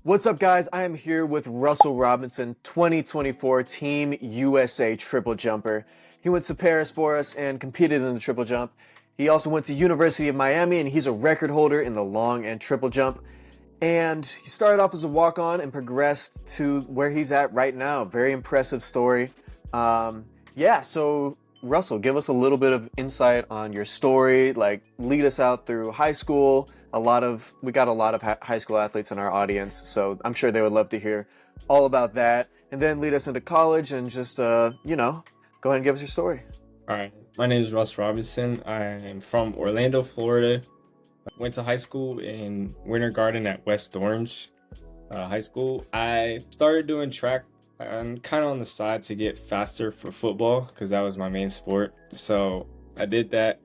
What's up, guys? I am here with Russell Robinson, 2024 Team USA triple jumper. He went to Paris for us and competed in the triple jump. He also went to University of Miami, and he's a record holder in the long and triple jump. And he started off as a walk-on and progressed to where he's at right now. Very impressive story. So Russell, give us a little bit of insight on your story. Like, lead us out through high school. We got a lot of high school athletes in our audience, so I'm sure they would love to hear all about that. And then lead us into college and just, go ahead and give us your story. All right, my name is Russel Robinson. I am from Orlando, Florida. I went to high school in Winter Garden at West Orange High School. I started doing track kind of on the side to get faster for football because that was my main sport. So I did that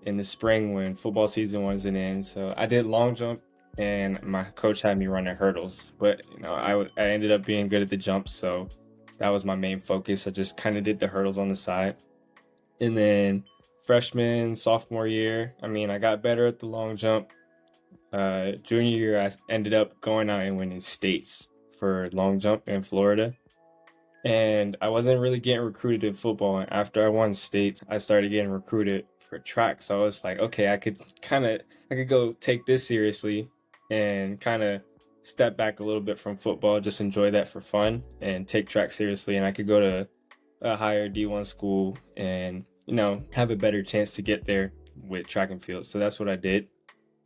in the spring when football season wasn't in. So I did long jump and my coach had me running hurdles. But, I ended up being good at the jumps. So that was my main focus. I just kind of did the hurdles on the side. And then freshman, sophomore year, I got better at the long jump. Junior year, I ended up going out and winning states for long jump in Florida. And I wasn't really getting recruited in football. And after I won states, I started getting recruited for track. So I was like, okay, I could go take this seriously and kind of step back a little bit from football, just enjoy that for fun and take track seriously. And I could go to a higher D1 school and, have a better chance to get there with track and field. So that's what I did.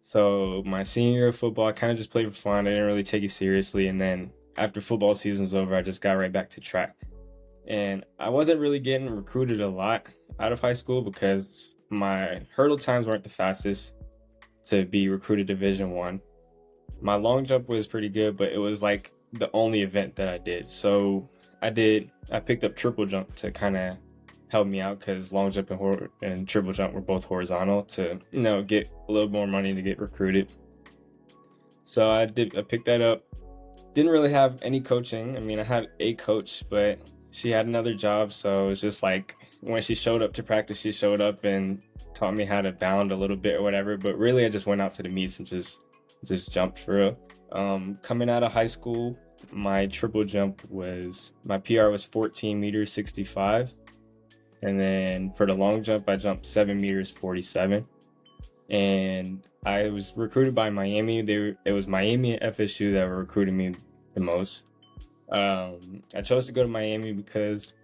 So my senior year of football, I kind of just played for fun. I didn't really take it seriously. And then after football season was over, I just got right back to track. And I wasn't really getting recruited a lot out of high school because my hurdle times weren't the fastest to be recruited Division 1. My long jump was pretty good, but it was like the only event that I did. So I picked up triple jump to kind of help me out because long jump and triple jump were both horizontal to, get a little more money to get recruited. So I picked that up. Didn't really have any coaching. I had a coach, but she had another job. So it was just like when she showed up to practice, she showed up and taught me how to bound a little bit or whatever. But really, I just went out to the meets and just jumped for real. Coming out of high school, my triple jump my PR was 14 meters 65. And then for the long jump, I jumped 7 meters 47. And I was recruited by Miami. It was Miami and FSU that were recruiting me the most. I chose to go to Miami because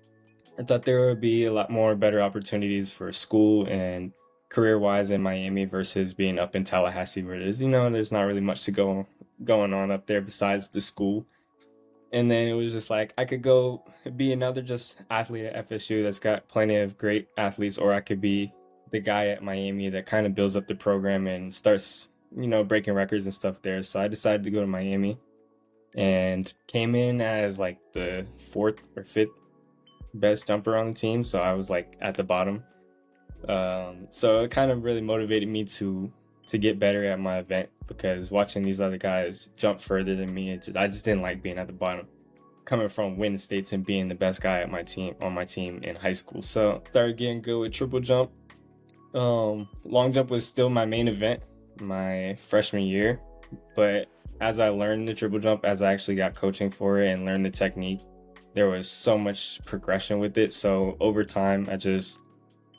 I thought there would be a lot more better opportunities for school and career-wise in Miami versus being up in Tallahassee, where there's not really much going on up there besides the school. And then it was just like I could go be another just athlete at FSU that's got plenty of great athletes, or I could be the guy at Miami that kind of builds up the program and starts, breaking records and stuff there. So I decided to go to Miami and came in as like the 4th or 5th best jumper on the team. So I was like at the bottom. So it kind of really motivated me to get better at my event because watching these other guys jump further than me, I just didn't like being at the bottom. Coming from winning states and being the best guy on my team in high school. So started getting good with triple jump. Long jump was still my main event my freshman year, but as I learned the triple jump, as I actually got coaching for it and learned the technique, there was so much progression with it. So over time,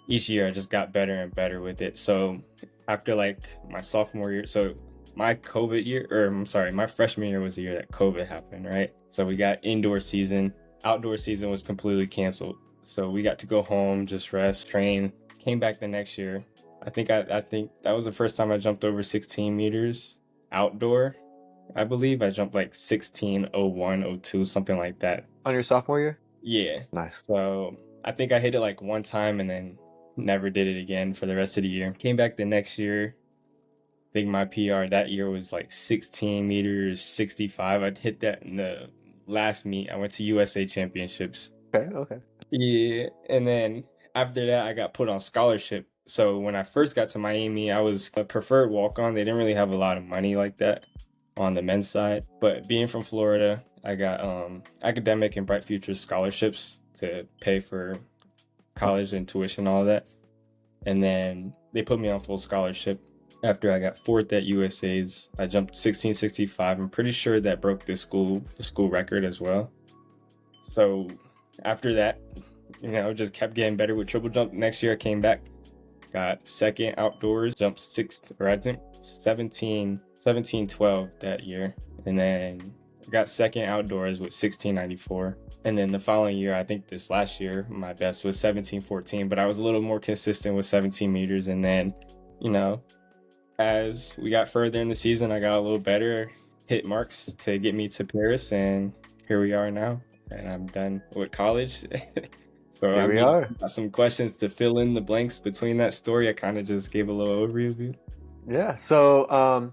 each year I just got better and better with it. So after like my sophomore year, so my freshman year was the year that COVID happened, right? So we got indoor season, outdoor season was completely canceled. So we got to go home, just rest, train. Came back the next year. I think that was the first time I jumped over 16 meters outdoor. I believe I jumped like 16:01:02, something like that. On your sophomore year? Yeah. Nice. So I think I hit it like one time and then never did it again for the rest of the year. Came back the next year. I think my PR that year was like 16 meters 65. I'd hit that in the last meet. I went to USA Championships. Okay. Yeah. And then after that, I got put on scholarship. So when I first got to Miami, I was a preferred walk-on. They didn't really have a lot of money like that on the men's side. But being from Florida, I got academic and Bright Futures scholarships to pay for college and tuition, all that. And then they put me on full scholarship. After I got fourth at USA's, I jumped 1665. I'm pretty sure that broke the school record as well. So after that, just kept getting better with triple jump. Next year I came back, got second outdoors, jumped sixth, or I jumped 1712 that year. And then got second outdoors with 1694. And then the following year, I think this last year, my best was 1714, but I was a little more consistent with 17 meters. And then, as we got further in the season, I got a little better, hit marks to get me to Paris, and here we are now. And I'm done with college. So Here we are. got some questions to fill in the blanks between that story. I kind of just gave a little overview. Yeah. So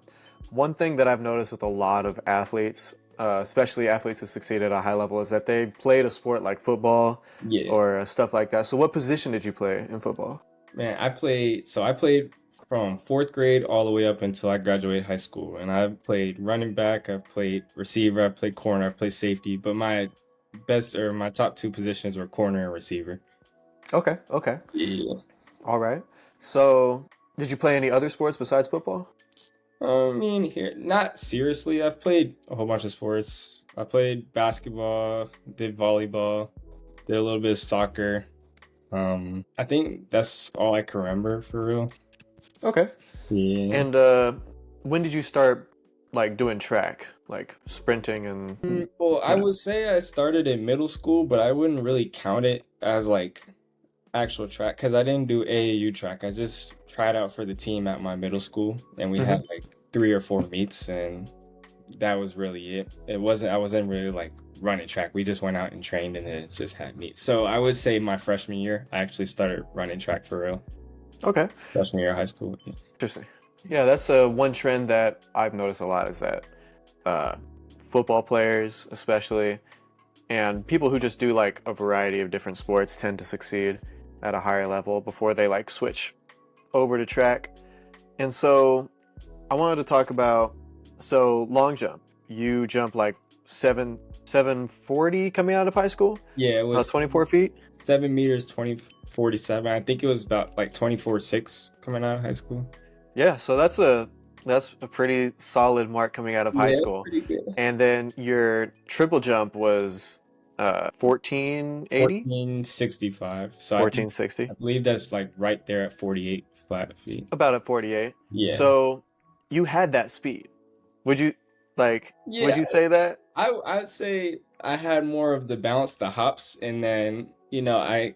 one thing that I've noticed with a lot of athletes, especially athletes who succeed at a high level, is that they played a sport like football Yeah. or stuff like that. So what position did you play in football? Man, I played from fourth grade all the way up until I graduated high school. And I played running back, I've played receiver, I've played corner, I've played safety, but my top two positions were corner and receiver. Okay. Yeah. All right. So did you play any other sports besides football? Here, not seriously. I've played a whole bunch of sports. I played basketball, did volleyball, did a little bit of soccer. I think that's all I can remember for real. Okay. Yeah. And when did you start like doing track, like sprinting and Well, I would say I started in middle school, but I wouldn't really count it as like actual track because I didn't do AAU track. I just tried out for the team at my middle school, and we had like 3 or 4 meets, and that was really it. I wasn't really like running track. We just went out and trained, and then just had meets. So I would say my freshman year, I actually started running track for real. Okay. Freshman year of high school. Yeah. Interesting. Yeah, that's one trend that I've noticed a lot is that football players, especially, and people who just do like a variety of different sports tend to succeed at a higher level before they like switch over to track. And so I wanted to talk about long jump. You jump like 740 coming out of high school? Yeah, it was 24 feet? 7 meters, 2047. I think it was about like 24.6 coming out of high school. Yeah, so that's a pretty solid mark coming out of high school. Pretty good. And then your triple jump was 1480? 1465. So 1460? I believe that's like right there at 48 flat feet. About at 48. Yeah. So you had that speed. Would you say that? I'd say I had more of the bounce, the hops, and then, I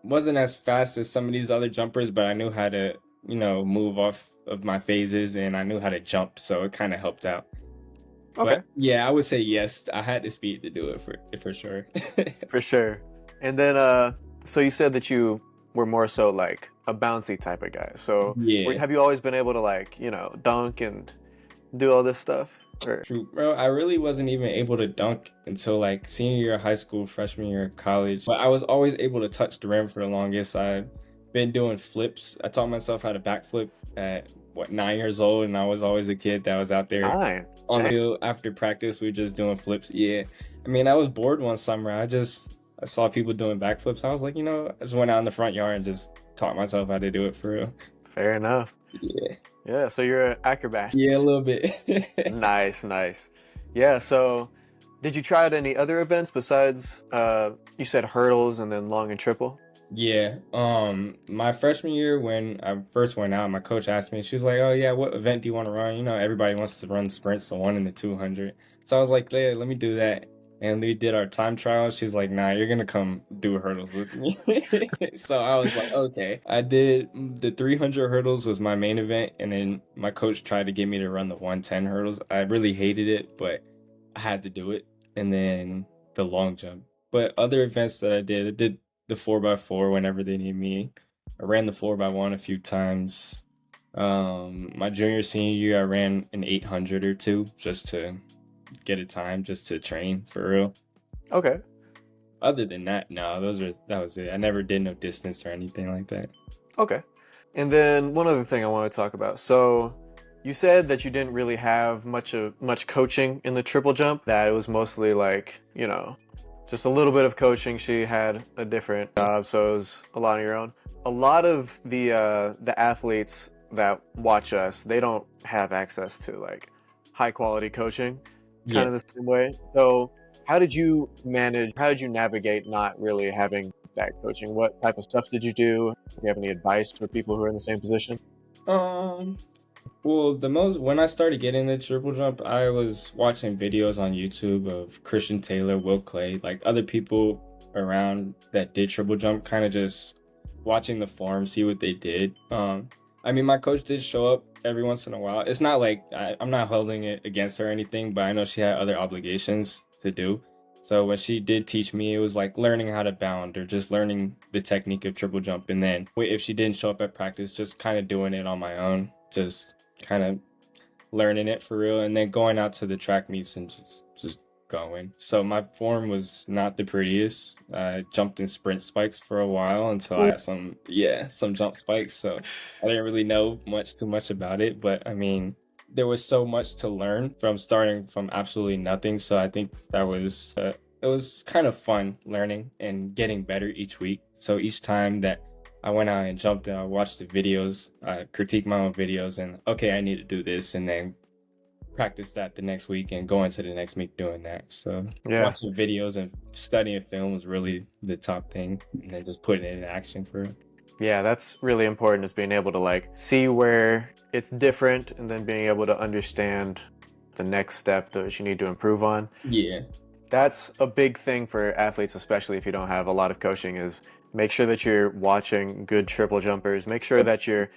wasn't as fast as some of these other jumpers, but I knew how to, move off of my phases, and I knew how to jump, so it kind of helped out. Okay. But yeah, I would say yes, I had the speed to do it for sure. For sure. And then so you said that you were more so like a bouncy type of guy. So Yeah. have you always been able to like, dunk and do all this stuff? Or... True, bro. I really wasn't even able to dunk until like senior year of high school, freshman year of college. But I was always able to touch the rim for the longest. I've been doing flips. I taught myself how to backflip at 9 years old, and I was always a kid that was out there on the field after practice. We were just doing flips. Yeah, I mean, I was bored one summer. I saw people doing backflips. I was like, I just went out in the front yard and just taught myself how to do it for real. Fair enough. Yeah, so you're an acrobat. Yeah, a little bit. Nice. Yeah, so did you try out any other events besides, you said hurdles and then long and triple? Yeah. My freshman year when I first went out, my coach asked me, she was like, "Oh yeah, what event do you want to run?" Everybody wants to run sprints, the 1 and the 200. So I was like, "Yeah, let me do that." And we did our time trial. She's like, "Nah, you're gonna come do hurdles with me." So I was like, "Okay." I did the 300 hurdles was my main event, and then my coach tried to get me to run the 110 hurdles. I really hated it, but I had to do it. And then the long jump. But other events that I did the 4x4 whenever they need me. I ran the 4x1 a few times. My senior year, I ran an 800 or two just to get a time, just to train for real. Okay. Other than that, no, that was it. I never did no distance or anything like that. Okay. And then one other thing I want to talk about. So you said that you didn't really have much coaching in the triple jump, that it was mostly like, just a little bit of coaching. She had a different job, so it was a lot on your own. A lot of the athletes that watch us, they don't have access to like high quality coaching kind Yeah. of the same way. So how did you navigate not really having that coaching? What type of stuff did you do? Do you have any advice for people who are in the same position? Um, well, the most when I started getting into triple jump, I was watching videos on YouTube of Christian Taylor, Will Clay, like other people around that did triple jump, kind of just watching the form, see what they did. I mean, my coach did show up every once in a while. It's not like I'm not holding it against her or anything, but I know she had other obligations to do. So when she did teach me, it was like learning how to bound or just learning the technique of triple jump. And then if she didn't show up at practice, just kind of doing it on my own, just kind of learning it for real, and then going out to the track meets and just going. So my form was not the prettiest. I jumped in sprint spikes for a while until I had some jump spikes. So I didn't really know too much about it, but I mean, there was so much to learn from starting from absolutely nothing. So I think that was it was kind of fun learning and getting better each week. So each time that I went out and jumped and I watched the videos, I critiqued my own videos, and okay, I need to do this, and then practice that the next week and go into the next week doing that. So Yeah. watching videos and studying film was really the top thing, and then just putting it in action for it. Yeah, that's really important, is being able to like see where it's different and then being able to understand the next step that you need to improve on. Yeah, That's a big thing for athletes, especially if you don't have a lot of coaching, is make sure that you're watching good triple jumpers. Make sure that you're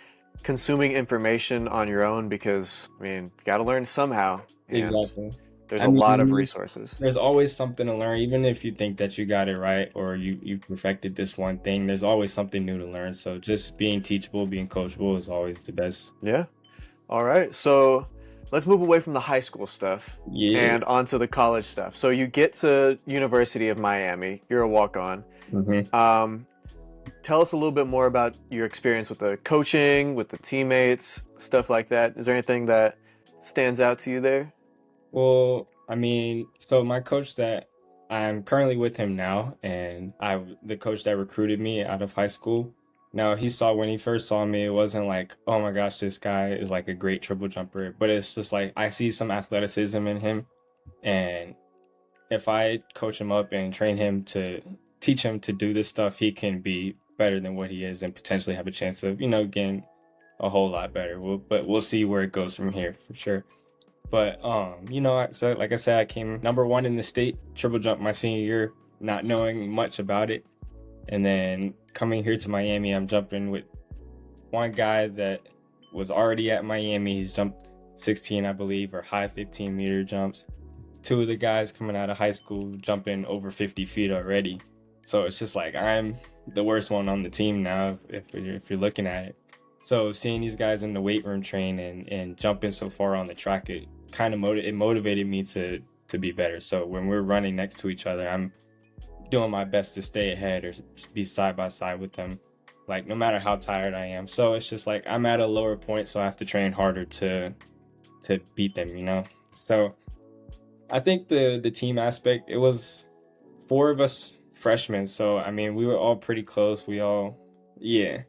consuming information on your own because, I mean, you got to learn somehow. And exactly. there's I a lot of mean, resources. there's always something to learn, even if you think that you got it right or you perfected this one thing. There's always something new to learn. So just being teachable, being coachable is always the best. Yeah. All right. So let's move away from the high school stuff Yeah. and onto the college stuff. So you get to University of Miami. You're a walk-on. hmm Um, Tell us a little bit more about your experience with the coaching, with the teammates, stuff like that. Is there anything that stands out to you there? Well, I mean, so my coach that I'm currently with him now, and the coach that recruited me out of high school. Now he saw when he first saw me, it wasn't like, oh my gosh, this guy is like a great triple jumper, but it's just like I see some athleticism in him, and if I coach him up and train him to teach him to do this stuff, he can be better than what he is and potentially have a chance of, getting a whole lot better. But we'll see where it goes from here for sure. But so like I said, I came number one in the state triple jump my senior year, not knowing much about it, and then coming here to Miami, I'm jumping with one guy that was already at Miami. He's jumped 16, I believe, or high 15-meter jumps. Two of the guys coming out of high school jumping over 50 feet already. So it's just like I'm the worst one on the team now if you're looking at it. So seeing these guys in the weight room train and jumping so far on the track, it kind of motivated me to be better. So when we're running next to each other, I'm doing my best to stay ahead or be side by side with them, like no matter how tired I am. So it's just like I'm at a lower point, so I have to train harder to beat them. So I think the team aspect, it was four of us freshmen. So I mean, we were all pretty close. Yeah.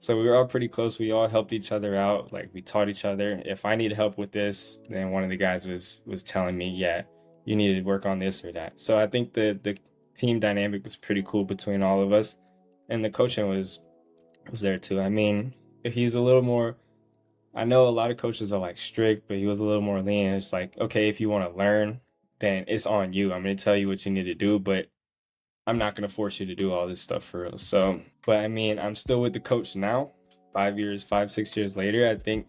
So we were all pretty close. We all helped each other out. Like we taught each other. If I need help with this, then one of the guys was telling me, yeah, you need to work on this or that. So I think the team dynamic was pretty cool between all of us, and the coaching was there too. I mean, he's a little more. I know a lot of coaches are like strict, but he was a little more lenient. It's like, okay, if you want to learn, then it's on you. I'm going to tell you what you need to do, but I'm not going to force you to do all this stuff for real. So, but I mean, I'm still with the coach now, 6 years later. I think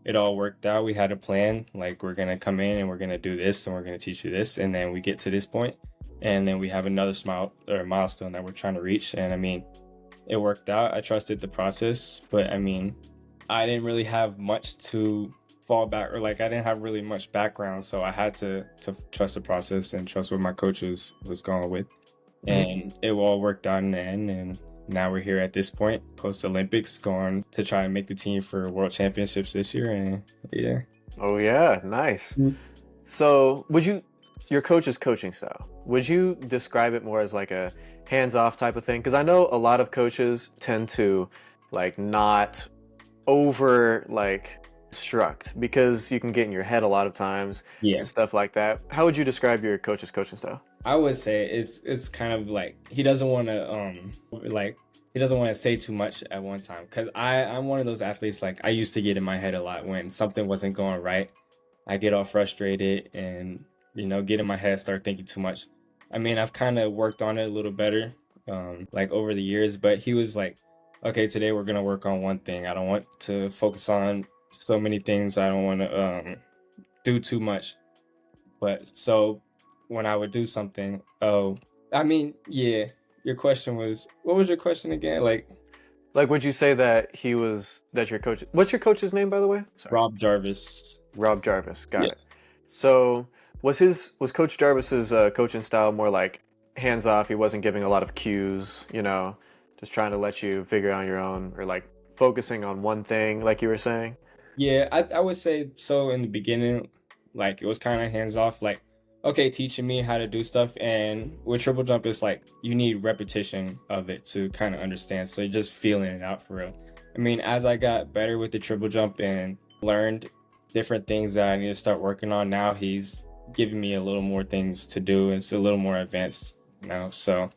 it all worked out. We had a plan, like we're going to come in and we're going to do this and we're going to teach you this. And then we get to this point and then we have another milestone that we're trying to reach. And I mean, it worked out. I trusted the process, but I mean, I didn't really have much to fall back, or like I didn't have really much background, so I had to trust the process and trust what my coach was going with, and it all worked out in the end. And now we're here at this point, post Olympics, going to try and make the team for World Championships this year. And yeah. Oh yeah, nice. Mm. So your coach's coaching style, would you describe it more as like a hands-off type of thing? Because I know a lot of coaches tend to like not over like struct because you can get in your head a lot of times Yeah. and stuff like that. How would you describe your coach's coaching style? I would say it's kind of like he doesn't want to like he doesn't want to say too much at one time, because I'm one of those athletes, like I used to get in my head a lot when something wasn't going right. I get all frustrated and get in my head, start thinking too much. I mean, I've kind of worked on it a little better like over the years, but he was like, okay, today we're gonna work on one thing. I don't want to focus on so many things. I don't want to do too much. But so when I would do something, oh, I mean, yeah, your question was, what was your question again? Like, would you say that that your coach? What's your coach's name, by the way? Sorry, Rob Jarvis. Rob Jarvis. Got it. Yes. So was Coach Jarvis's coaching style more like hands off? He wasn't giving a lot of cues, just trying to let you figure it on your own, or like focusing on one thing, like you were saying. Yeah, I would say so in the beginning, like it was kind of hands off, like, okay, teaching me how to do stuff. And with triple jump, it's like you need repetition of it to kind of understand. So you're just feeling it out for real. I mean, as I got better with the triple jump and learned different things that I need to start working on, now he's giving me a little more things to do. It's a little more advanced now. So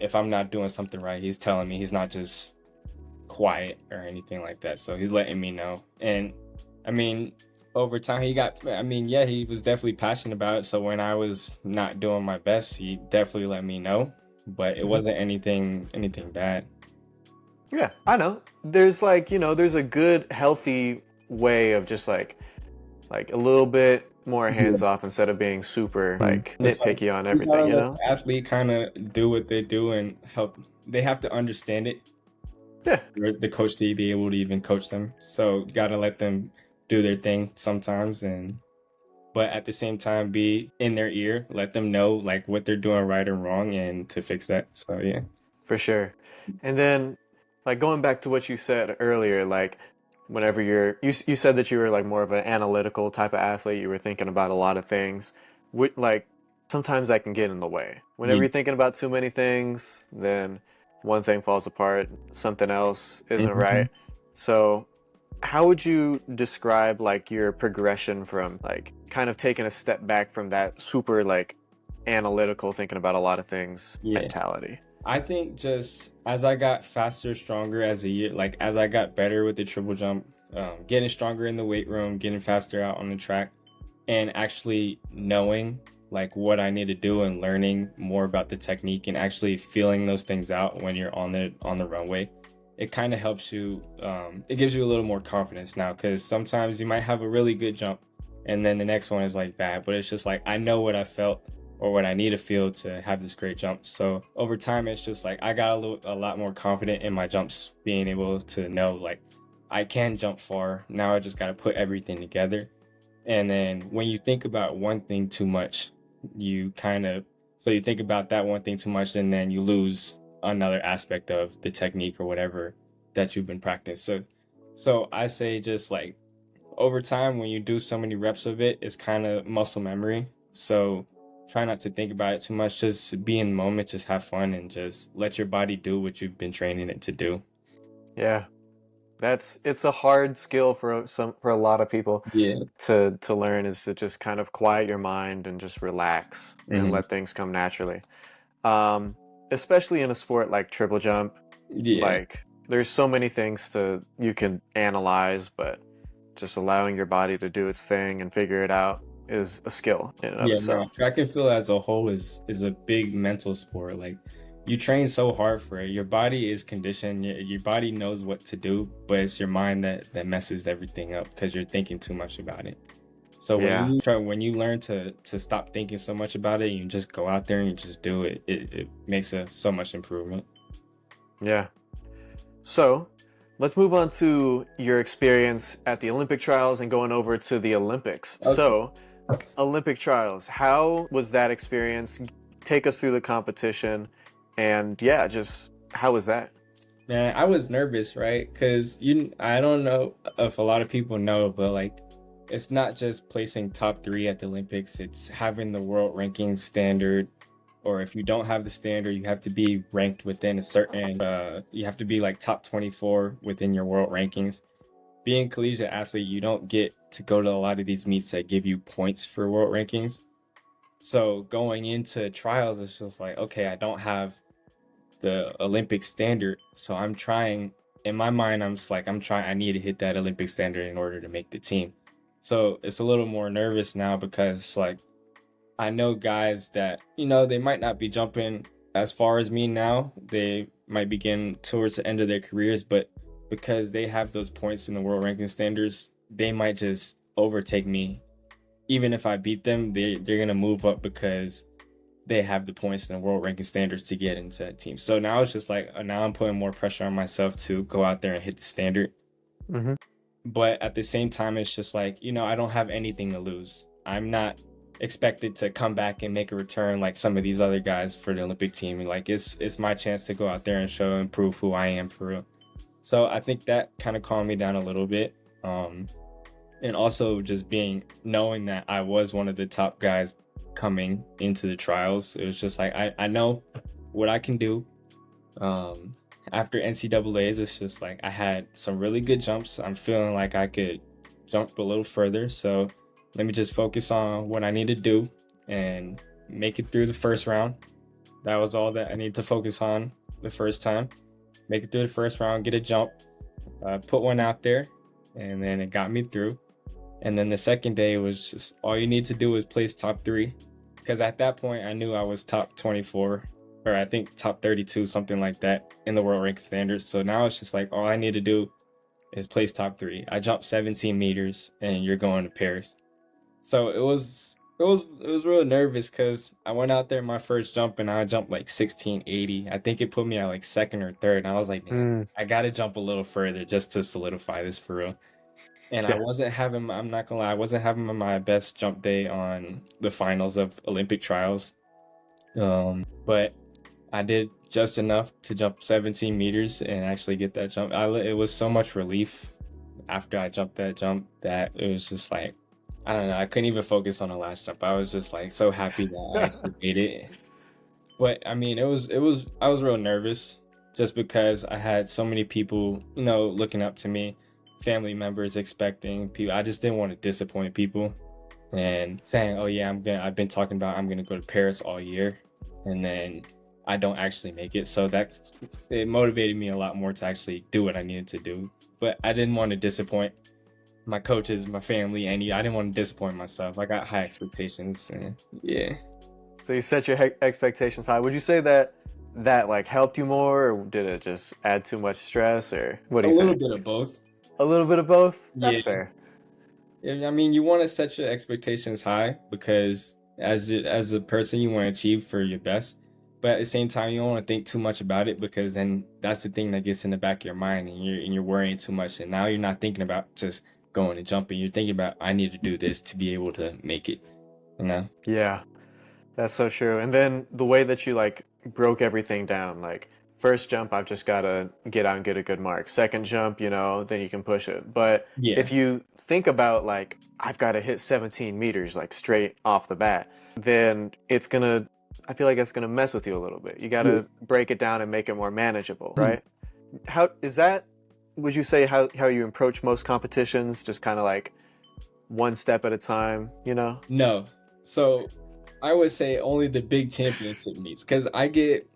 if I'm not doing something right, he's telling me. He's not just quiet or anything like that. So he's letting me know. And I mean, over time yeah, he was definitely passionate about it. So when I was not doing my best, he definitely let me know. But it wasn't anything bad. Yeah, I know. There's like, there's a good healthy way of just like a little bit more hands off instead of being super like It's like nitpicky on you gotta everything, you let know? the athlete kind of do what they do and help. They have to understand it Yeah, for the coach to be able to even coach them. So you gotta let them do their thing sometimes, and but at the same time be in their ear, let them know like what they're doing right or wrong and to fix that. So yeah. for sure. And then like going back to what you said earlier, like whenever you said that you were like more of an analytical type of athlete, you were thinking about a lot of things. Like sometimes that can get in the way. Whenever Yeah. you're thinking about too many things, then one thing falls apart, something else isn't Mhm. right. So how would you describe like your progression from like kind of taking a step back from that super like analytical thinking about a lot of things Yeah. mentality? I think just as I got faster, stronger as a year, like as I got better with the triple jump, getting stronger in the weight room, getting faster out on the track, and actually knowing like what I need to do and learning more about the technique and actually feeling those things out when you're on the runway, it kind of helps you. It gives you a little more confidence now, because sometimes you might have a really good jump, and then the next one is like bad, but it's just like I know what I felt or what I need to feel to have this great jump. So over time, it's just like I got a lot more confident in my jumps, being able to know like I can jump far. Now I just got to put everything together. And then when you think about one thing too much, you kind of so you think about that one thing too much, and then you lose another aspect of the technique or whatever that you've been practicing. So I say just like over time, when you do so many reps of it, it's kind of muscle memory. So try not to think about it too much. Just be in the moment, just have fun, and just let your body do what you've been training it to do. Yeah. It's a hard skill for a lot of people Yeah. to learn, is to just kind of quiet your mind and just relax and Hmm. let things come naturally. Um, Especially in a sport like triple jump, Yeah. like there's so many things you can analyze, but just allowing your body to do its thing and figure it out is a skill in and of Yeah, no, itself. track and field as a whole is a big mental sport. Like you train so hard for it. Your body is conditioned. Your body knows what to do, but it's your mind that messes everything up because you're thinking too much about it. So Yeah, when you learn to stop thinking so much about it, and you just go out there and you just do it, it makes so much improvement. yeah. So let's move on to your experience at the Olympic trials and going over to the Olympics. Okay. So, Olympic trials, how was that experience? Take us through the competition, and yeah, just how was that? Man, I was nervous, right? Because I don't know if a lot of people know, but like, it's not just placing top three at the Olympics. It's having the world ranking standard, or if you don't have the standard, you have to be ranked within a certain. You have to be like top 24 within your world rankings. being a collegiate athlete, you don't get to go to a lot of these meets that give you points for world rankings. So going into trials, it's just like, okay, I don't have the Olympic standard. So I'm trying, in my mind, I'm just like, I need to hit that Olympic standard in order to make the team. So it's a little more nervous now because like I know guys that, they might not be jumping as far as me now. They might be getting towards the end of their careers, but because they have those points in the world ranking standards, they might just overtake me. Even if I beat them, they're gonna move up because they have the points in the world ranking standards to get into that team. So now it's just like now I'm putting more pressure on myself to go out there and hit the standard. Hmm. But at the same time, it's just like, I don't have anything to lose. I'm not expected to come back and make a return like some of these other guys for the Olympic team. Like it's my chance to go out there and show and prove who I am for real. So I think that kind of calmed me down a little bit. And also just knowing that I was one of the top guys coming into the trials. It was just like I know what I can do. After NCAA's, it's just like I had some really good jumps. I'm feeling like I could jump a little further. So let me just focus on what I need to do and make it through the first round. That was all that I need to focus on the first time. Make it through the first round, get a jump, put one out there, and then it got me through. And then the second day was just all you need to do is place top 3. Because at that point, I knew I was top 24, or I think top 32, something like that in the world rank standards. So now it's just like all I need to do is place top 3. I jumped 17 meters, and you're going to Paris. So it was real nervous because I went out there my first jump and I jumped like 1680. I think it put me at like second or third. And I was like, man, I got to jump a little further just to solidify this for real. And Yeah. I'm not gonna lie, I wasn't having my best jump day on the finals of Olympic trials. But I did just enough to jump 17 meters and actually get that jump. It was so much relief after I jumped that jump that it was just like, I don't know, I couldn't even focus on the last jump. I was just like so happy that I actually made it. But I mean, I was real nervous just because I had so many people, looking up to me, family members expecting people. I just didn't want to disappoint people and saying, "Oh yeah, I've been talking about I'm gonna go to Paris all year," and then I don't actually make it. So it motivated me a lot more to actually do what I needed to do. But I didn't want to disappoint my coaches, my family, and I didn't want to disappoint myself. I got high expectations, and yeah. So you set your expectations high. Would you say that like helped you more, or did it just add too much stress, or what do A you little think? bit of both. A little bit of both. That's Yeah. fair. I mean, you want to set your expectations high because as a person, you want to achieve for your best. But at the same time, you don't want to think too much about it because then that's the thing that gets in the back of your mind, and you're worrying too much. And now you're not thinking about just going and jumping. You're thinking about I need to do this to be able to make it. Yeah, that's so true. And then the way that you like broke everything down, like first jump, I've just gotta get out and get a good mark. Second jump, then you can push it. But Yeah. if you think about like I've got to hit 17 meters like straight off the bat, then I feel like it's gonna mess with you a little bit. You Yeah. gotta break it down and make it more manageable, right? How is that? Would you say how you approach most competitions, just kind of like one step at a time, No. So I would say only the big championship meets because I get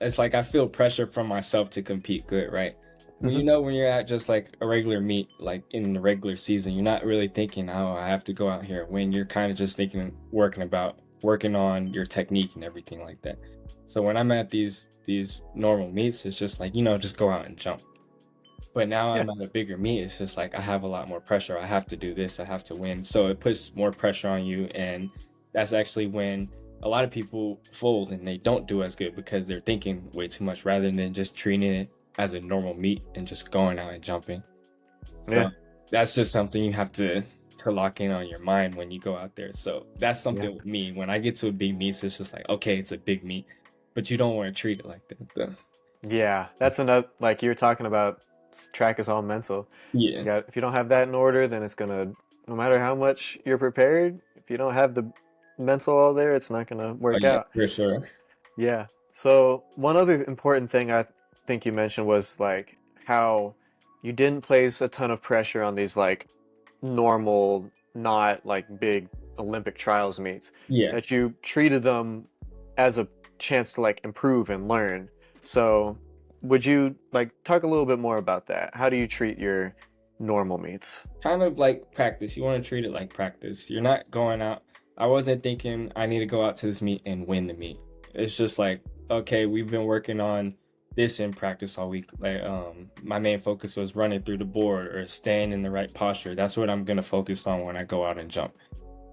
it's like I feel pressure from myself to compete good, right? Hmm. When you're at just like a regular meet, like in the regular season, you're not really thinking, oh, I have to go out here and win. You're kind of just thinking, working on your technique and everything like that. So when I'm at these normal meets, it's just like, just go out and jump. But now Yeah. I'm at a bigger meet. It's just like I have a lot more pressure. I have to do this. I have to win. So it puts more pressure on you, and that's actually when a lot of people fold and they don't do as good because they're thinking way too much rather than just treating it as a normal meet and just going out and jumping. So Yeah. that's just something you have to lock in on your mind when you go out there. So that's Yeah. something with me. When I get to a big meet, it's just like, okay, it's a big meet, but you don't want to treat it like that though. Yeah, that's another, like you're talking about, track is all mental. Yeah. If you don't have that in order, then no matter how much you're prepared, if you don't have the mental all there, it's not gonna Oh work yeah, out. for sure. Yeah. So one other important thing I think you mentioned was like how you didn't place a ton of pressure on these like normal, not like big Olympic trials meets, Yeah. that you treated them as a chance to like improve and learn. So, would you like talk a little bit more about that? How do you treat your normal meets? Kind of like practice. You want to treat it like practice. You're not going out. I wasn't thinking I need to go out to this meet and win the meet. It's just like, okay, we've been working on this in practice all week. Like, my main focus was running through the board or staying in the right posture. That's what I'm gonna focus on when I go out and jump.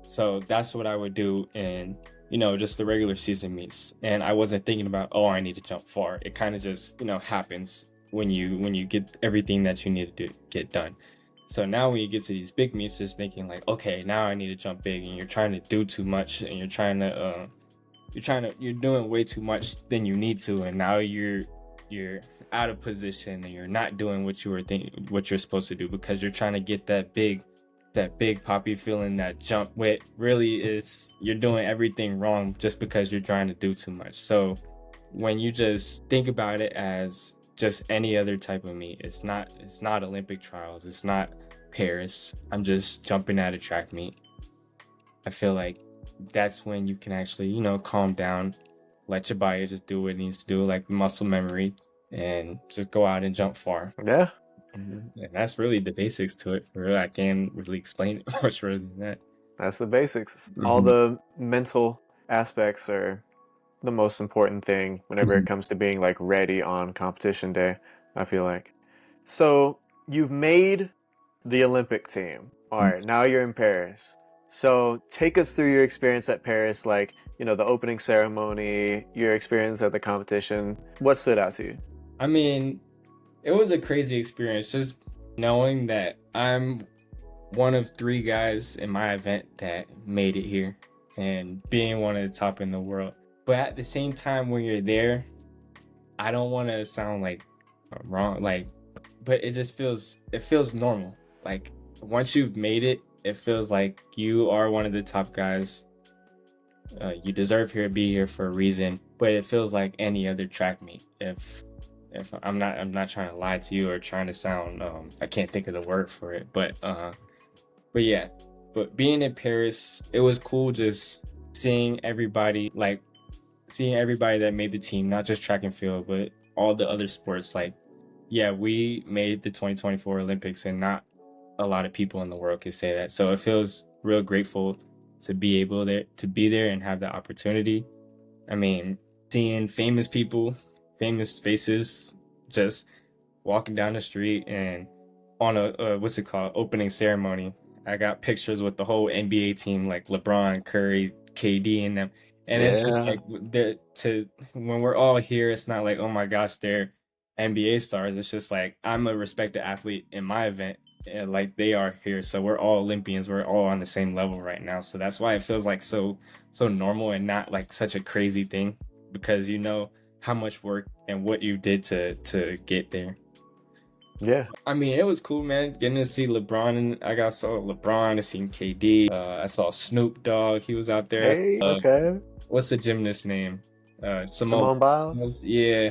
So that's what I would do in, just the regular season meets. And I wasn't thinking about, oh, I need to jump far. It kind of just, happens when you get everything that you need to get done. So now when you get to these big meets, just thinking like, okay, now I need to jump big, and you're trying to do too much, and you're doing way too much than you need to, and now you're out of position, and you're not doing what you're supposed to do, because you're trying to get that big poppy feeling, that jump. Wait, really is you're doing everything wrong just because you're trying to do too much. So when you just think about it as just any other type of meet, it's not Olympic trials, it's not Paris, I'm just jumping at a track meet. I feel like that's when you can actually, calm down, let your body just do what it needs to do, like muscle memory, and just go out and jump far. Yeah. And that's really the basics to it. For real, I can't really explain it much further than that. That's the basics. All the mental aspects are the most important thing whenever it comes to being like ready on competition day, I feel like. So you've made the Olympic team. All right, now you're in Paris. So take us through your experience at Paris, like, the opening ceremony, your experience at the competition. What stood out to you? I mean, it was a crazy experience just knowing that I'm one of three guys in my event that made it here, and being one of the top in the world. But at the same time, when you're there, I don't want to sound like wrong, like, but it feels normal. Like, once you've made it, it feels like you are one of the top guys. You deserve here, be here for a reason. But it feels like any other track meet. If I'm not trying to lie to you or trying to sound, I can't think of the word for it, but yeah. But being in Paris, it was cool just seeing everybody, like seeing everybody that made the team, not just track and field, but all the other sports. Like, yeah, we made the 2024 Olympics, and not a lot of people in the world can say that. So it feels real grateful to be able to be there and have that opportunity. I mean, seeing famous people, famous faces, just walking down the street, and on a what's it called, opening ceremony, I got pictures with the whole NBA team, like LeBron, Curry, KD, and them. And it's just Yeah. like, when we're all here, it's not like, oh my gosh, they're NBA stars. It's just like, I'm a respected athlete in my event, and like they are here. So we're all Olympians. We're all on the same level right now. So that's why it feels like so normal, and not like such a crazy thing, because you know how much work and what you did to get there. Yeah. I mean, it was cool, man. Getting to see LeBron, and I saw LeBron, I seen KD. I saw Snoop Dogg. He was out there. Hey, okay. What's the gymnast name? Simone. Simone Biles? Yeah.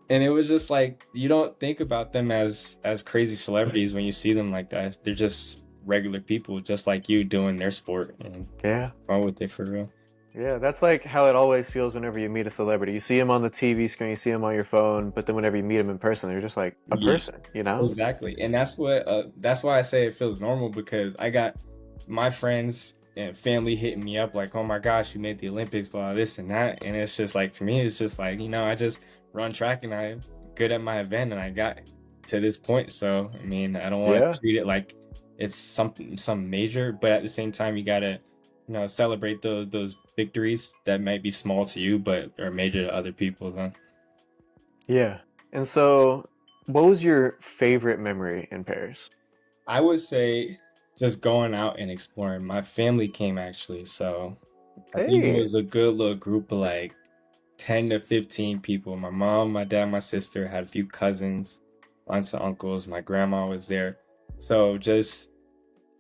And it was just like, you don't think about them as crazy celebrities when you see them like that. They're just regular people, just like you, doing their sport, and Yeah. fun with it, for real. Yeah, that's like how it always feels whenever you meet a celebrity. You see him on the TV screen, you see him on your phone, but then whenever you meet him in person, you're just like a Yeah. person, you know? Exactly. And that's why I say it feels normal, because I got my friends and family hitting me up like, oh my gosh, you made the Olympics, blah, this and that. And it's just like, to me, it's just like, I just run track, and I'm good at my event, and I got to this point. So I mean, I don't want Yeah. to treat it like it's some major, but at the same time, you gotta, celebrate those victories that might be small to you but are major to other people, though. Yeah. And so, what was your favorite memory in Paris? I would say just going out and exploring. My family came, actually, so I think it Hey, was a good little group of like 10 to 15 people. My mom, my dad, my sister, had a few cousins, aunts and uncles. My grandma was there. So just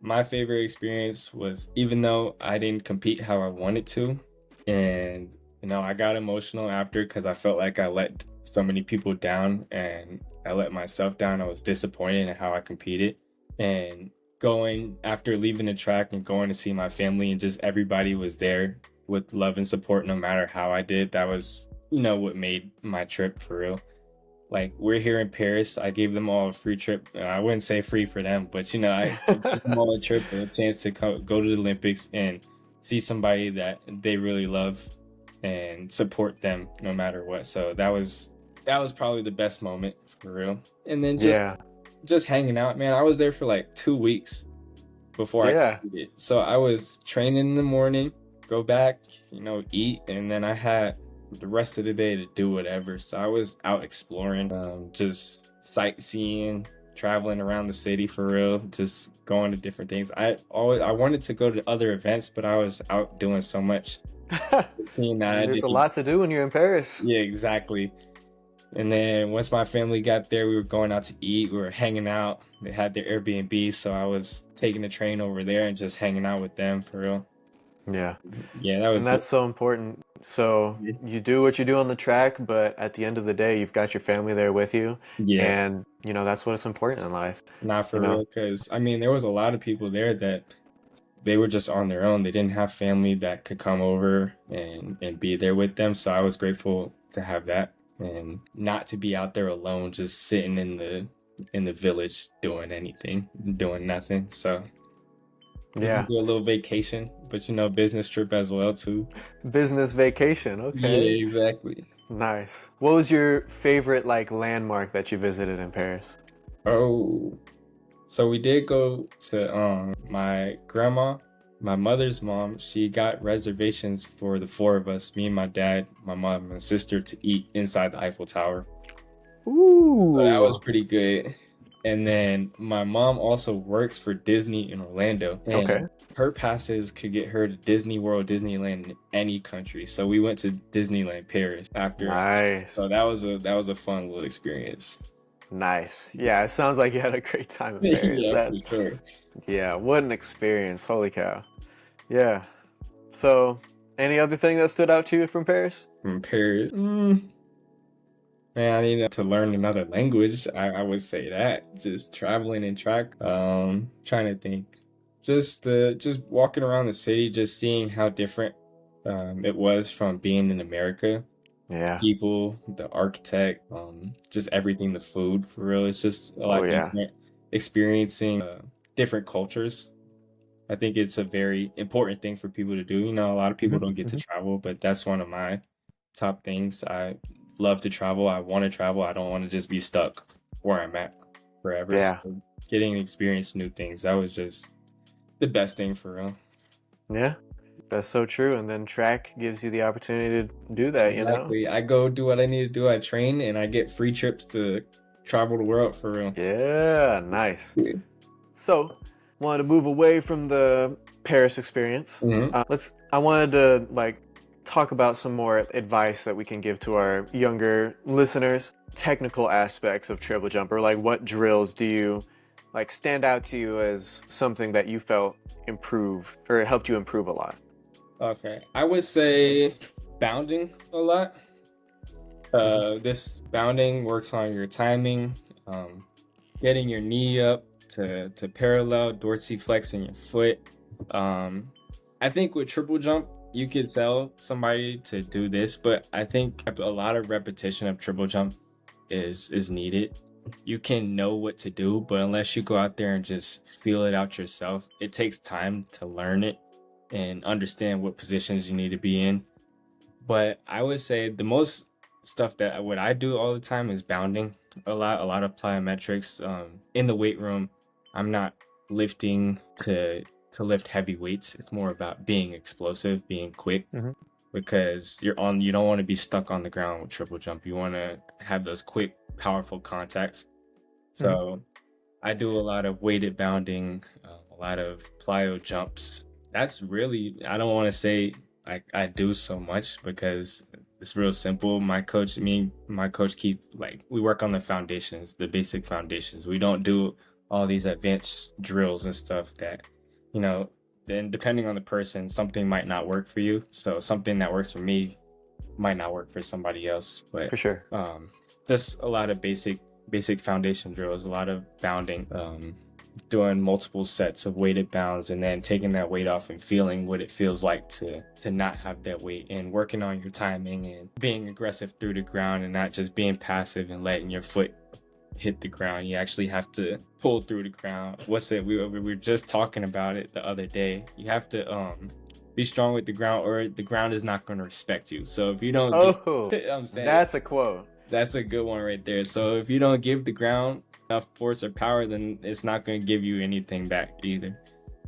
my favorite experience was, even though I didn't compete how I wanted to, and I got emotional after, because I felt like I let so many people down, and I let myself down. I was disappointed in how I competed. And going after leaving the track and going to see my family, and just everybody was there with love and support no matter how I did. That was, what made my trip for real. Like, we're here in Paris. I gave them all a free trip. I wouldn't say free for them, but I gave them all a trip and a chance to go to the Olympics and see somebody that they really love and support them no matter what. So that was probably the best moment for real. And then just hanging out, man. I was there for like 2 weeks before I competed. So I was training in the morning, go back, eat, and then I had the rest of the day to do whatever. So I was out exploring, just sightseeing, traveling around the city for real, just going to different things. I wanted to go to other events, but I was out doing so much. Seeing that there's a lot to do when you're in Paris. Yeah, exactly. And then once my family got there, we were going out to eat. We were hanging out. They had their Airbnb, so I was taking the train over there and just hanging out with them for real. Yeah. Yeah, that was. And that's so important. So you do what you do on the track, but at the end of the day, you've got your family there with you. Yeah. And that's what's important in life. Not for real, because there was a lot of people there that they were just on their own. They didn't have family that could come over and be there with them. So I was grateful to have that and not to be out there alone, just sitting in the village doing nothing. So yeah, do a little vacation, but business trip as well too. Business vacation, okay. Yeah, exactly. Nice. What was your favorite landmark that you visited in Paris? Oh, so we did go to my grandma, my mother's mom. She got reservations for the 4 of us, me and my dad, my mom, and my sister, to eat inside the Eiffel Tower. Ooh. So that was pretty good. And then my mom also works for Disney in Orlando. And her passes could get her to Disney World, Disneyland in any country. So we went to Disneyland Paris after. Nice. So that was a fun little experience. Nice. Yeah, it sounds like you had a great time in Paris. Yeah, for sure. Yeah, what an experience. Holy cow. Yeah. So, any other thing that stood out to you from Paris? From Paris? Man, I needed to learn another language. I would say that. Just traveling and track. Trying to think. Just walking around the city, just seeing how different it was from being in America. Yeah. People, the architect, just everything, the food, for real. It's just a lot different. Experiencing different cultures. I think it's a very important thing for people to do. A lot of people don't get to travel, but that's one of my top things. I love to travel. I want to travel. I don't want to just be stuck where I'm at forever. Yeah. So getting to experience new things, that was just the best thing for real. Yeah. That's so true. And then track gives you the opportunity to do that, Exactly. I go do what I need to do. I train and I get free trips to travel the world for real. Yeah, nice. Yeah. So, wanted to move away from the Paris experience. I wanted to talk about some more advice that we can give to our younger listeners. Technical aspects of triple jump, or what drills do you stand out to you as something that you felt improved or helped you improve a lot? Okay, I would say bounding a lot. This bounding works on your timing, getting your knee up to parallel, dorsiflexing your foot. I think with triple jump, you could tell somebody to do this, but I think a lot of repetition of triple jump is needed. You can know what to do, but unless you go out there and just feel it out yourself, it takes time to learn it and understand what positions you need to be in. But I would say the most stuff that what I do all the time is bounding a lot of plyometrics. In the weight room, I'm not lifting to lift heavy weights. It's more about being explosive, being quick, because you don't want to be stuck on the ground with triple jump. You want to have those quick, powerful contacts. So I do a lot of weighted bounding, a lot of plyo jumps. That's really, I don't want to say I do so much because it's real simple. My coach keep we work on the foundations, the basic foundations. We don't do all these advanced drills and stuff that, then depending on the person, something might not work for you. So something that works for me might not work for somebody else. But for sure, just a lot of basic basic foundation drills, a lot of bounding, doing multiple sets of weighted bounds, and then taking that weight off and feeling what it feels like to not have that weight, and working on your timing and being aggressive through the ground and not just being passive and letting your foot hit the ground. You actually have to pull through the ground. We were just talking about it the other day. You have to be strong with the ground, or the ground is not going to respect you. So if you don't I'm saying that's a quote. That's a good one right there. So if you don't give the ground enough force or power, then it's not going to give you anything back either.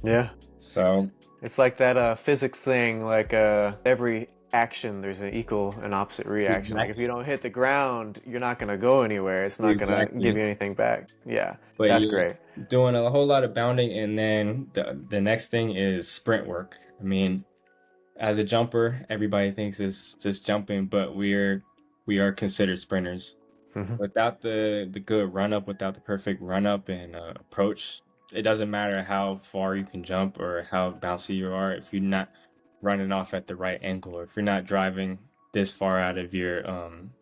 Yeah. So it's like that physics thing, like every action there's an equal and opposite reaction. Exactly. Like if you don't hit the ground, you're not going to go anywhere. It's not going to give you anything back. Yeah. But that's great. Doing a whole lot of bounding, and then the next thing is sprint work. I mean, as a jumper, everybody thinks it's just jumping, but we are considered sprinters. Without the good run up, without the perfect run up and approach, it doesn't matter how far you can jump or how bouncy you are. If you're not running off at the right angle, or if you're not driving this far out of your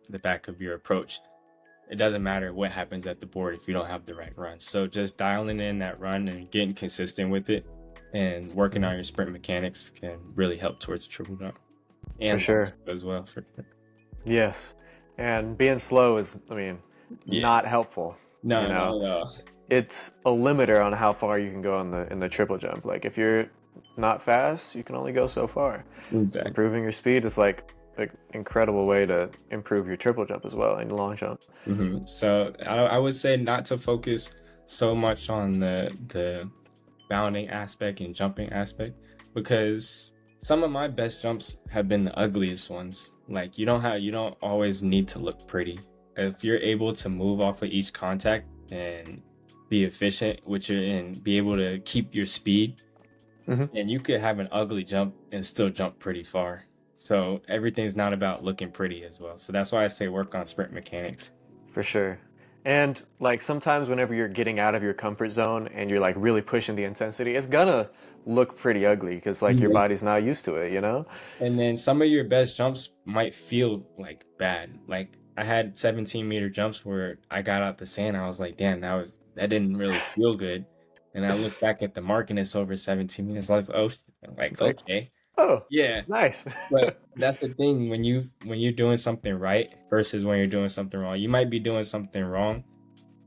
the back of your approach, it doesn't matter what happens at the board if you don't have the right run. So just dialing in that run and getting consistent with it and working on your sprint mechanics can really help towards the triple jump. And for sure. As well. For sure. Yes. And being slow is, not helpful. No. It's a limiter on how far you can go in the triple jump. Like if you're not fast, you can only go so far. Exactly. Improving your speed is like an incredible way to improve your triple jump as well and long jump. So I would say not to focus so much on the bounding aspect and jumping aspect, because some of my best jumps have been the ugliest ones. Like you don't always need to look pretty. If you're able to move off of each contact and be efficient and be able to keep your speed, and you could have an ugly jump and still jump pretty far. So everything's not about looking pretty as well. So that's why I say work on sprint mechanics. For sure. And like sometimes whenever you're getting out of your comfort zone and you're like really pushing the intensity, it's gonna look pretty ugly because like your body's not used to it, And then some of your best jumps might feel like bad. Like I had 17-meter jumps where I got out the sand. I was like, damn, that didn't really feel good. And I look back at the mark and it's over 17 meters. I was like, okay. Oh, yeah, nice. But that's the thing, when you're doing something right versus when you're doing something wrong. You might be doing something wrong,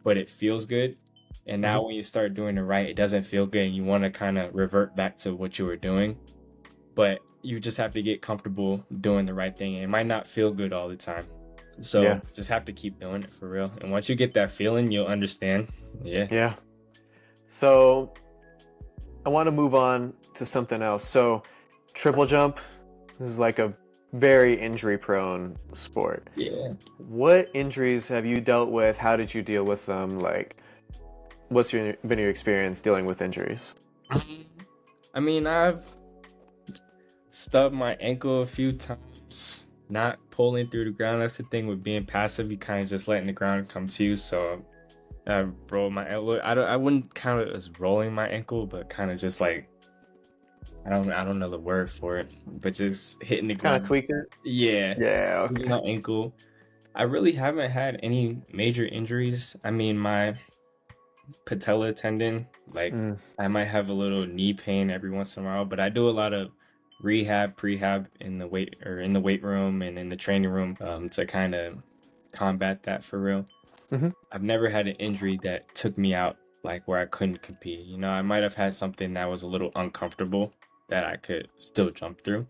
but it feels good. And now when you start doing it right, it doesn't feel good, and you want to kind of revert back to what you were doing. But you just have to get comfortable doing the right thing. And it might not feel good all the time. So just have to keep doing it for real. And once you get that feeling, you'll understand. Yeah. So I want to move on to something else. So triple jump is like a very injury-prone sport. Yeah. What injuries have you dealt with? How did you deal with them? Like, what's been your experience dealing with injuries? I mean, I've stubbed my ankle a few times, not pulling through the ground. That's the thing with being passive. You kind of just letting the ground come to you. So I rolled my ankle. I wouldn't count it as rolling my ankle, but kind of just like, I don't know the word for it, but just hitting the ground. Kind of tweak it? Yeah. Yeah, okay. My ankle. I really haven't had any major injuries. I mean, my patella tendon, like I might have a little knee pain every once in a while, but I do a lot of prehab in the weight room and in the training room to kind of combat that for real. I've never had an injury that took me out, like where I couldn't compete. I might have had something that was a little uncomfortable that I could still jump through.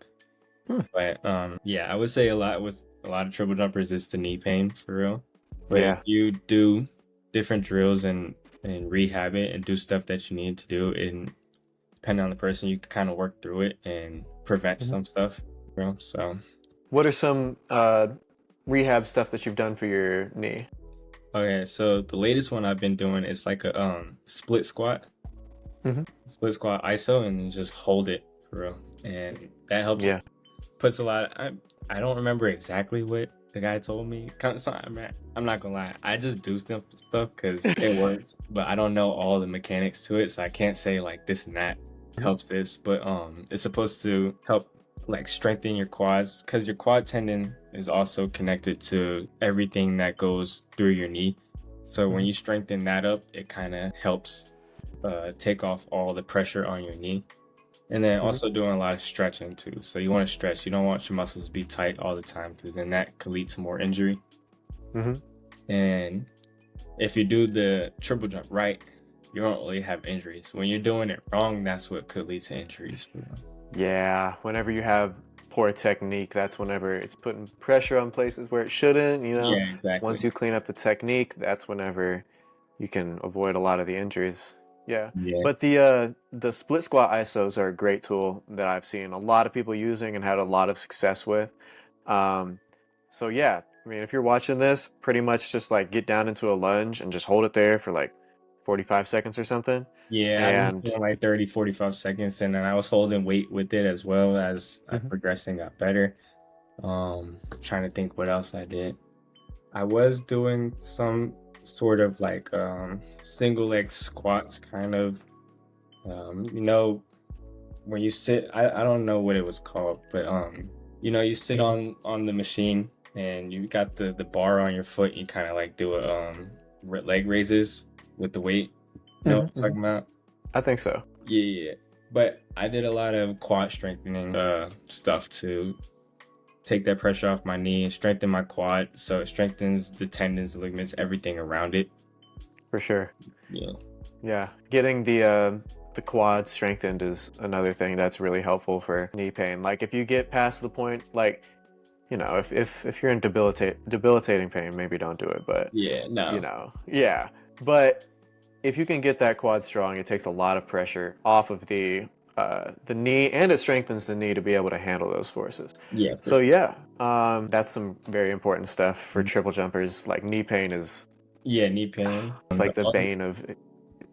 But I would say a lot of triple jumpers is the knee pain for real. But if you do different drills and rehab it and do stuff that you need to do, and depending on the person, you can kind of work through it and prevent some stuff. So what are some rehab stuff that you've done for your knee? Okay, so the latest one I've been doing is like a split squat. Split squat ISO, and then just hold it for real. And that helps. Puts a lot I don't remember exactly what the guy told me. I'm not gonna lie, I just do stuff because it works, but I don't know all the mechanics to it, so I can't say like this and that helps this. But it's supposed to help like strengthen your quads, because your quad tendon is also connected to everything that goes through your knee. So when you strengthen that up, it kind of helps take off all the pressure on your knee. And then also doing a lot of stretching too. So you want to stretch. You don't want your muscles to be tight all the time, because then that could lead to more injury. And if you do the triple jump right, you don't really have injuries. When you're doing it wrong, that's what could lead to injuries. Yeah, whenever you have poor technique, that's whenever it's putting pressure on places where it shouldn't, you know? Yeah, exactly. Once you clean up the technique, that's whenever you can avoid a lot of the injuries. Yeah. Yeah. But the split squat ISOs are a great tool that I've seen a lot of people using and had a lot of success with. So yeah, I mean, if you're watching this, pretty much just like get down into a lunge and just hold it there for like 45 seconds or something. Yeah, I was And doing like 30, 45 seconds, and then I was holding weight with it as well as I progressed and got better. Trying to think what else I did. I was doing some sort of like single leg squats, kind of. You know, when you sit, I don't know what it was called, but you know, you sit on the machine and you got the bar on your foot. You kind of like do a leg raises with the weight. You know what I'm talking about? I think so. Yeah. But I did a lot of quad strengthening stuff to take that pressure off my knee, strengthen my quad, so it strengthens the tendons, the ligaments, everything around it. For sure. Yeah. Yeah. Getting the quad strengthened is another thing that's really helpful for knee pain. Like if you get past the point, like, you know, if you're in debilitating pain, maybe don't do it. But Yeah, no. you know, yeah. But if you can get that quad strong, it takes a lot of pressure off of the knee, and it strengthens the knee to be able to handle those forces. Yeah. So yeah, that's some very important stuff for triple jumpers. Like knee pain is knee pain. it's like the bane of,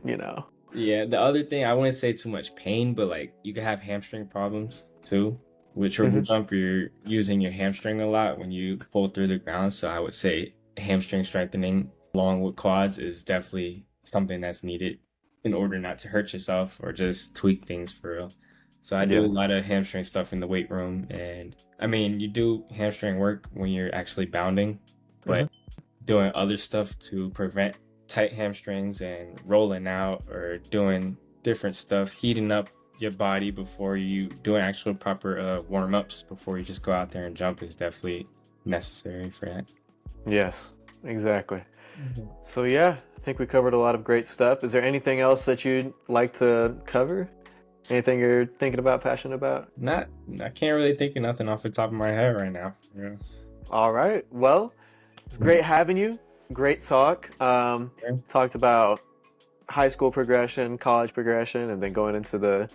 you know. Yeah, the other thing, I wouldn't say too much pain, but like you could have hamstring problems too. With triple jump, you're using your hamstring a lot when you pull through the ground. So I would say hamstring strengthening along with quads is definitely something that's needed in order not to hurt yourself or just tweak things for real. So I do a lot of hamstring stuff in the weight room. And I mean, you do hamstring work when you're actually bounding, but doing other stuff to prevent tight hamstrings and rolling out or doing different stuff, heating up your body before you do an actual proper warm-ups before you just go out there and jump is definitely necessary for that. Yes, exactly. So yeah, I think we covered a lot of great stuff. Is there anything else that you'd like to cover? Anything you're thinking about, passionate about? I can't really think of nothing off the top of my head right now. Yeah. All right. Well, it's great having you. Great talk. Talked about high school progression, college progression, and then going into the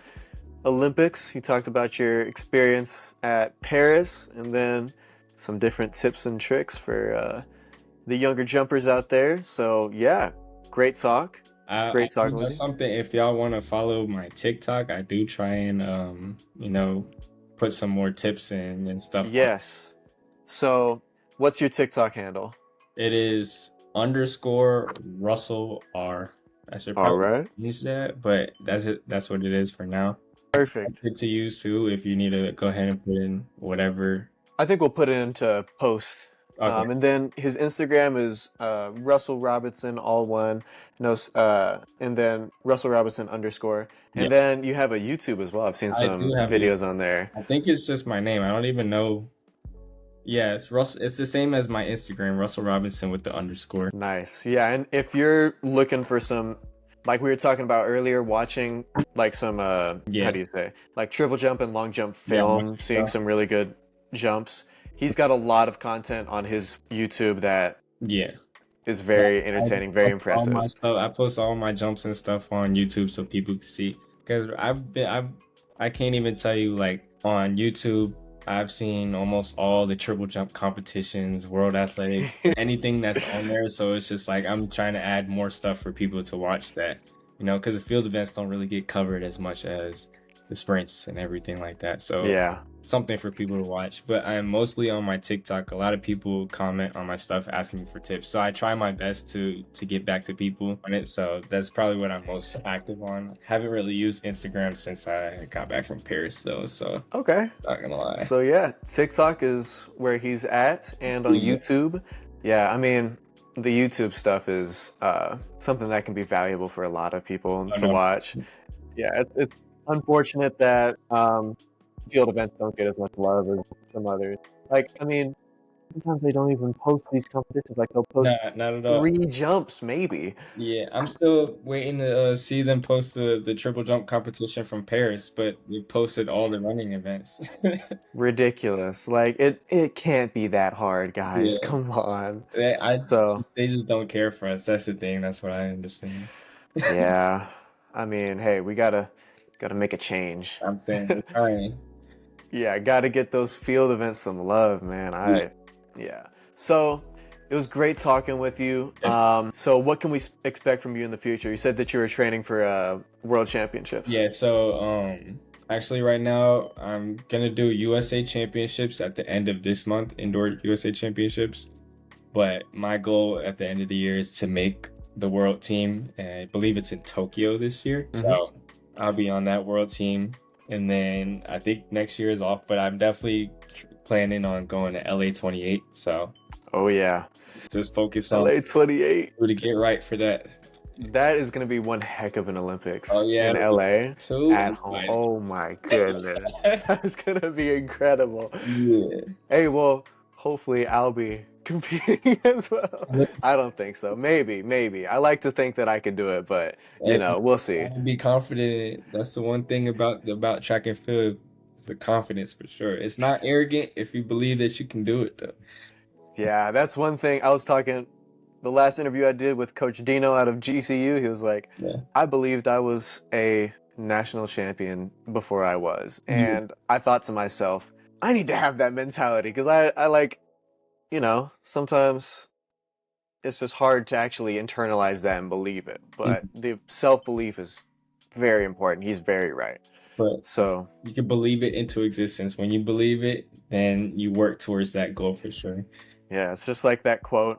Olympics. You talked about your experience at Paris, and then some different tips and tricks for the younger jumpers out there. So yeah, great talk. It's great talking with you. Something, if y'all want to follow my TikTok, I do try and you know, put some more tips in and stuff. Yes. So what's your TikTok handle? It is _Russel R. I should probably use that, but that's it. That's what it is for now. Perfect. It's good to use too if you need to go ahead and put in whatever. I think we'll put it into post. Okay. And then his Instagram is Russell Robinson, all one, no, and then Russell Robinson _. And then you have a YouTube as well. I've seen some videos on there. I think it's just my name. I don't even know. Yeah, it's Russell. It's the same as my Instagram, Russell Robinson with the _. Nice. Yeah, and if you're looking for some, like we were talking about earlier, watching like some how do you say, like triple jump and long jump film, seeing some really good jumps. He's got a lot of content on his YouTube that is very entertaining, very impressive. All my stuff, I post all my jumps and stuff on YouTube so people can see. Because I can't even tell you, like on YouTube, I've seen almost all the triple jump competitions, world athletics, anything that's on there. So it's just like I'm trying to add more stuff for people to watch that, you know, because the field events don't really get covered as much as the sprints and everything like that. So yeah, something for people to watch. But I'm mostly on my TikTok. A lot of people comment on my stuff asking me for tips, so I try my best to get back to people on it. So that's probably what I'm most active on. Haven't really used Instagram since I got back from Paris though, so okay, not gonna lie. So yeah, TikTok is where he's at, and on YouTube. Yeah, I mean, the YouTube stuff is something that can be valuable for a lot of people I to know. watch. Yeah, it's unfortunate that field events don't get as much love as some others. Like, I mean, sometimes they don't even post these competitions. Like, they'll post Nah, not at all. 3 jumps, maybe. Yeah, I'm still waiting to see them post the triple jump competition from Paris, but they posted all the running events. Ridiculous. Like, it can't be that hard, guys. Yeah, Come on. they, I So, they just don't care for us. That's the thing. That's what I understand. yeah. I mean, hey, we gotta make a change. I'm saying we're trying. Yeah, gotta get those field events some love, man. Yeah. Yeah. So it was great talking with you. Yes. So what can we expect from you in the future? You said that you were training for World Championships. Yeah, so actually right now I'm gonna do USA Championships at the end of this month, indoor USA Championships. But my goal at the end of the year is to make the world team, and I believe it's in Tokyo this year. Mhm. So I'll be on that world team, and then I think next year is off, but I'm definitely planning on going to LA 28. So Oh yeah, just focus on LA 28. to get right for that. That is gonna be one heck of an Olympics Oh yeah, in LA too. at home. Oh my goodness, that's gonna be incredible. Yeah. Hey, well, hopefully I'll be competing as well. I don't think so. Maybe. I like to think that I could do it, but we'll see. Be confident. That's the one thing about track and field, is the confidence for sure. It's not arrogant if you believe that you can do it though. Yeah, that's one thing. I was talking the last interview I did with Coach Dino out of GCU. He was like, Yeah. I believed I was a national champion before I was. Yeah. And I thought to myself, I need to have that mentality because I like, sometimes it's just hard to actually internalize that and believe it. But the self-belief is very important. He's very right. But So you can believe it into existence. When you believe it, then you work towards that goal for sure. yeah, it's just like that quote,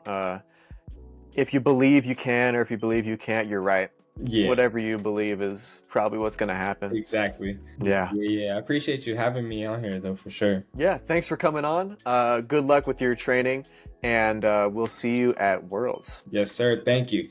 if you believe you can or if you believe you can't, you're right. Yeah. Whatever you believe is probably what's going to happen. Exactly. Yeah. Yeah. I appreciate you having me on here though, for sure. Yeah, thanks for coming on. Good luck with your training, and we'll see you at Worlds. Yes, sir. Thank you.